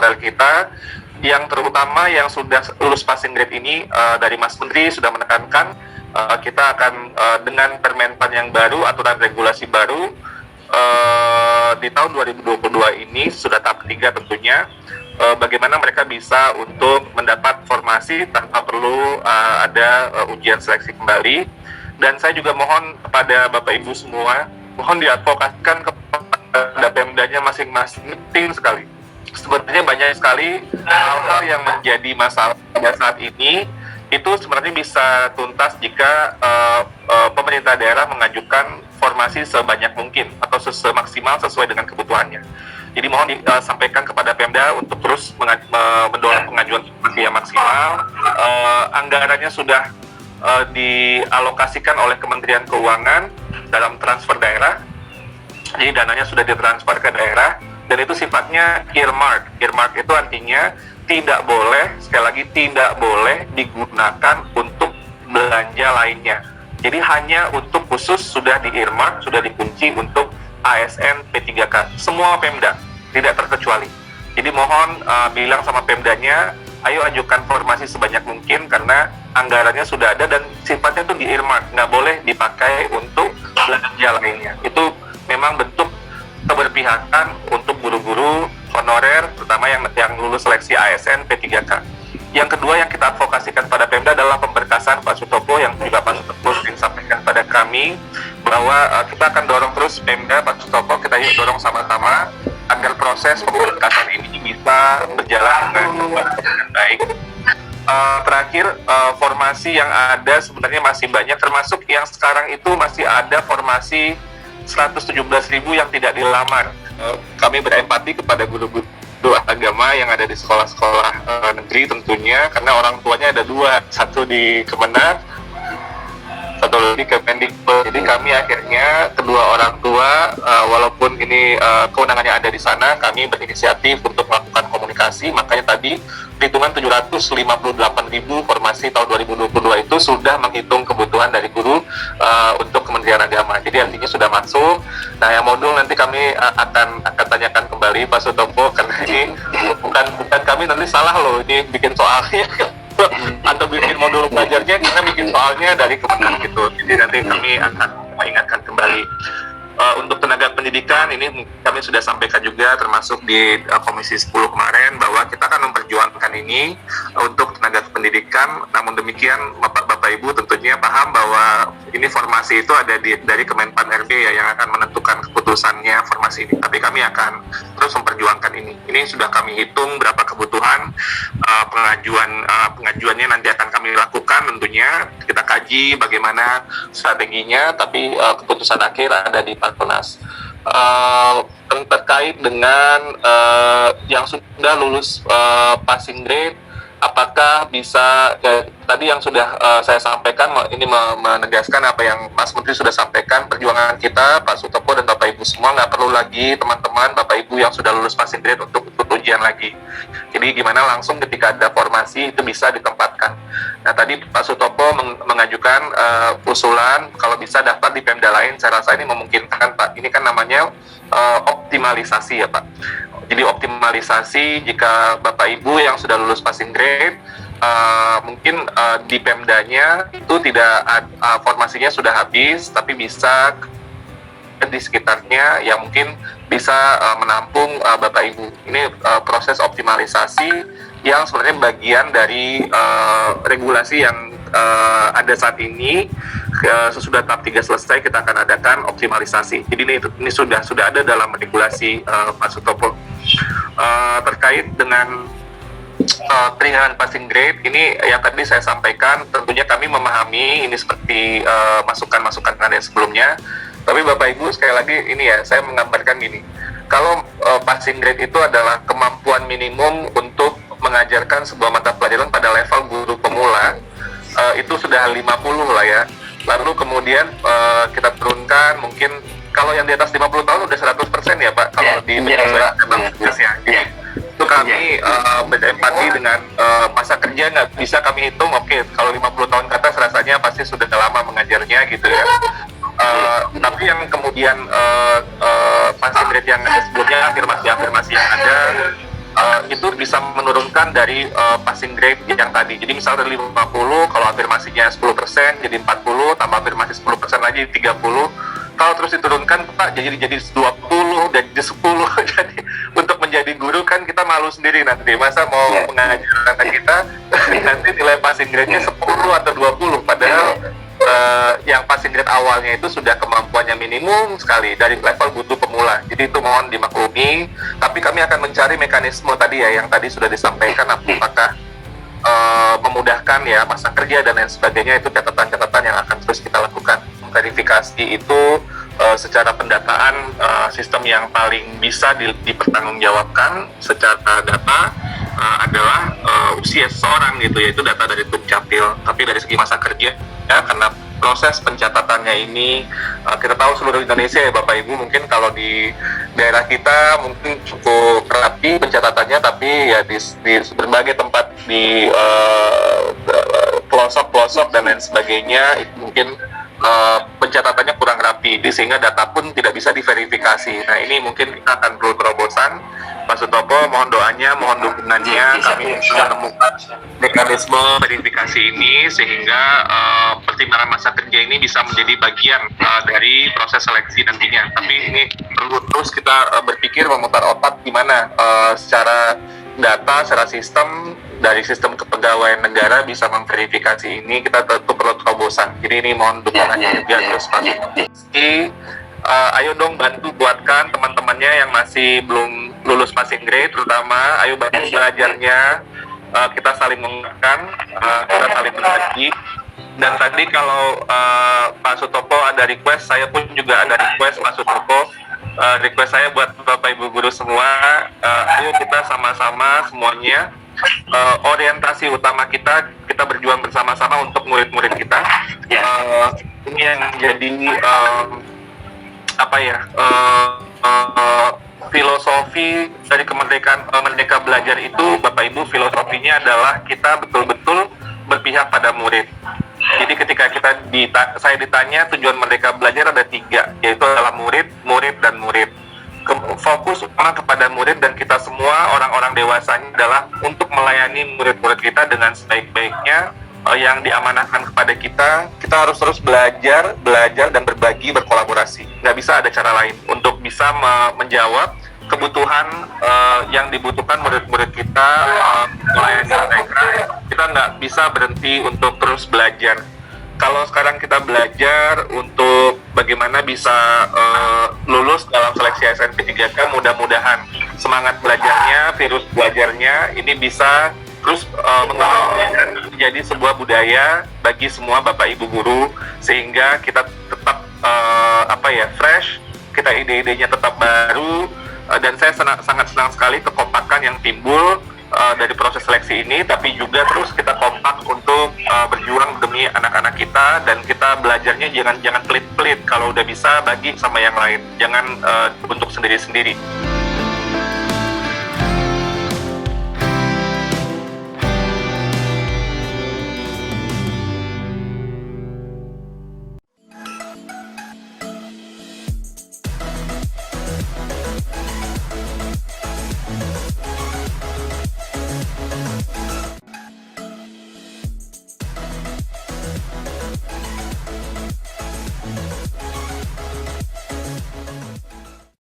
personel kita, yang terutama yang sudah lulus passing grade ini, dari Mas Menteri sudah menekankan kita akan dengan Permenpan yang baru, aturan regulasi baru di tahun 2022 ini sudah tahap 3 tentunya, bagaimana mereka bisa untuk mendapat formasi tanpa perlu ada ujian seleksi kembali. Dan saya juga mohon kepada Bapak Ibu semua, mohon diadvokasikan kepada Pemdanya masing-masing, penting sekali. Sebenarnya banyak sekali hal-hal yang menjadi masalah pada saat ini, itu sebenarnya bisa tuntas jika pemerintah daerah mengajukan formasi sebanyak mungkin atau semaksimal sesuai dengan kebutuhannya. Jadi mohon disampaikan kepada Pemda untuk terus mendorong pengajuan formasi yang maksimal. Anggarannya sudah dialokasikan oleh Kementerian Keuangan dalam transfer daerah, jadi dananya sudah ditransfer ke daerah, dan itu sifatnya earmark. Earmark itu artinya tidak boleh, sekali lagi tidak boleh digunakan untuk belanja lainnya. Jadi hanya untuk khusus sudah di earmark, sudah dikunci untuk ASN P3K, semua Pemda, tidak terkecuali. Jadi mohon bilang sama Pemdanya, ayo ajukan formasi sebanyak mungkin karena anggarannya sudah ada dan sifatnya itu di earmark, nggak boleh dipakai untuk belanja lainnya. Itu memang bentuk keberpihakan untuk guru-guru honorer, terutama yang lulus seleksi ASN P3K. Yang kedua yang kita advokasikan pada Pemda adalah pemberkasan Pak Sutopo, yang juga Pak Sutopo sering sampaikan pada kami bahwa kita akan dorong terus Pemda, Pak Sutopo, kita yuk dorong sama-sama agar proses pemberkasan ini bisa berjalan dengan baik. Terakhir, formasi yang ada sebenarnya masih banyak, termasuk yang sekarang itu masih ada formasi 117.000 yang tidak dilamar. Kami berempati kepada guru-guru agama yang ada di sekolah-sekolah negeri tentunya, karena orang tuanya ada dua, satu di Kemenak, satu lagi ke Kemendikbud. Jadi kami akhirnya kedua orang tua, walaupun ini kewenangannya ada di sana, kami berinisiatif untuk melakukan komunikasi. Makanya tadi perhitungan 758.000 formasi tahun 2022 itu sudah menghitung kebutuhan dari guru untuk Kementerian Agama. Jadi artinya sudah masuk. Nah, yang modul nanti kami akan tanyakan kembali Pak Sutopo, karena ini bukan kami nanti salah loh, ini bikin soalnya atau bikin modul belajarnya, kita bikin soalnya dari Kementerian gitu. Jadi nanti kami akan mengingatkan kembali. Untuk tenaga pendidikan ini kami sudah sampaikan juga, termasuk di Komisi 10 kemarin, bahwa kita akan memperjuangkan ini untuk tenaga pendidikan. Namun demikian Bapak Ibu tentunya paham bahwa ini formasi itu ada dari Kemenpan RB ya, yang akan menentukan keputusannya formasi ini. Tapi kami akan terus memperjuangkan ini. Ini sudah kami hitung berapa kebutuhan, pengajuannya nanti akan kami lakukan tentunya. Kita kaji bagaimana strateginya, tapi keputusan akhir ada di Parpenas. Terkait dengan yang sudah lulus passing grade, apakah bisa tadi yang sudah saya sampaikan, ini menegaskan apa yang Mas Menteri sudah sampaikan, perjuangan kita Pak Sutopo dan Bapak Ibu semua, nggak perlu lagi teman-teman Bapak Ibu yang sudah lulus passing grade untuk ikut ujian lagi. Jadi gimana langsung ketika ada formasi itu bisa ditempatkan. Nah, tadi Pak Sutopo mengajukan usulan kalau bisa daftar di Pemda lain. Saya rasa ini memungkinkan Pak. Ini kan namanya optimalisasi ya Pak. Jadi optimalisasi jika Bapak Ibu yang sudah lulus passing grade, mungkin di Pemdanya itu tidak formasinya sudah habis, tapi bisa di sekitarnya yang mungkin bisa menampung Bapak Ibu. Ini proses optimalisasi yang sebenarnya bagian dari regulasi yang ada saat ini. Sesudah tahap 3 selesai, kita akan adakan optimalisasi. Jadi ini sudah ada dalam regulasi Pak Sutopo. Terkait dengan keringanan passing grade, ini yang tadi saya sampaikan, tentunya kami memahami ini seperti masukan-masukan yang ada sebelumnya. Tapi Bapak Ibu, sekali lagi ini ya, saya menggambarkan gini, kalau passing grade itu adalah kemampuan minimum untuk mengajarkan sebuah mata pelajaran pada level guru pemula, itu sudah 50 lah ya. Lalu kemudian kita turunkan, mungkin kalau yang di atas 50 tahun udah 100% ya Pak, kalau di penyesuaian ya. Itu kami berempati dengan masa kerja, nggak bisa kami hitung, oke, kalau 50 tahun ke atas rasanya pasti sudah lama mengajarnya gitu ya. Tapi yang kemudian passing grade yang sebelumnya, afirmasi yang ada, itu bisa menurunkan dari passing grade yang tadi. Jadi misalnya dari 50, kalau afirmasinya 10% jadi 40, tambah afirmasi 10% lagi 30. Kalau terus diturunkan Pak jadi 20 dan jadi 10. Jadi untuk menjadi guru kan kita malu sendiri nanti. Masa mau mengajar anak kita nanti nilai passing grade-nya 10 atau 20, padahal yang passing grade awalnya itu sudah kemampuannya minimum sekali dari level butuh pemula. Jadi itu mohon dimaklumi. Tapi kami akan mencari mekanisme tadi ya yang tadi sudah disampaikan, apakah memudahkan ya masa kerja dan lain sebagainya. Itu catatan-catatan yang akan terus kita lakukan. Verifikasi itu secara pendataan sistem yang paling bisa dipertanggungjawabkan secara data adalah usia seseorang gitu, yaitu data dari Dukcapil. Tapi dari segi masa kerja ya, karena proses pencatatannya ini kita tahu seluruh Indonesia ya Bapak Ibu, mungkin kalau di daerah kita mungkin cukup rapi pencatatannya, tapi ya di berbagai tempat di pelosok-pelosok dan lain sebagainya itu mungkin pencatatannya kurang rapi, sehingga data pun tidak bisa diverifikasi. Nah ini mungkin kita akan perlu terobosan. Pak Sutopo, mohon doanya, mohon dukungannya, kami bisa menemukan mekanisme verifikasi ini sehingga pertimbangan masa kerja ini bisa menjadi bagian dari proses seleksi nantinya. Tapi ini perlu terus kita berpikir, memutar otak gimana secara data, secara sistem, dari sistem kepegawaian negara bisa memverifikasi ini. Kita tentu perlu terobosan. Jadi ini mohon dukungannya juga terus Pak. Ayo dong bantu buatkan teman-temannya yang masih belum lulus passing grade, terutama ayo bantu belajarnya, kita saling mengingatkan, kita saling berbagi. Dan tadi kalau Pak Sutopo ada request, saya pun juga ada request Pak Sutopo. Request saya buat Bapak Ibu guru semua, ayo kita sama-sama semuanya, orientasi utama kita berjuang bersama-sama untuk murid-murid kita. Ini yang jadi filosofi dari kemerdekaan Merdeka Belajar itu, Bapak Ibu, filosofinya adalah kita betul-betul berpihak pada murid. Jadi ketika saya ditanya tujuan Merdeka Belajar ada 3, yaitu adalah murid, dan murid. Fokus utama kepada murid, dan kita semua orang-orang dewasanya adalah untuk melayani murid-murid kita dengan sebaik-baiknya. Yang diamanahkan kepada kita harus terus belajar dan berbagi, berkolaborasi. Nggak bisa ada cara lain untuk bisa menjawab kebutuhan yang dibutuhkan murid-murid kita, melayani mereka. Kita nggak bisa berhenti untuk terus belajar. Kalau sekarang kita belajar untuk bagaimana bisa lulus dalam seleksi SNP 3K, mudah-mudahan semangat belajarnya, virus belajarnya ini bisa terus menjadi sebuah budaya bagi semua Bapak Ibu guru, sehingga kita tetap fresh, kita ide-idenya tetap baru, dan saya sangat senang sekali kekompakan yang timbul dari proses seleksi ini. Tapi juga terus kita kompak untuk berjuang demi anak-anak kita, dan kita belajarnya jangan pelit-pelit. Kalau udah bisa bagi sama yang lain, jangan untuk sendiri-sendiri.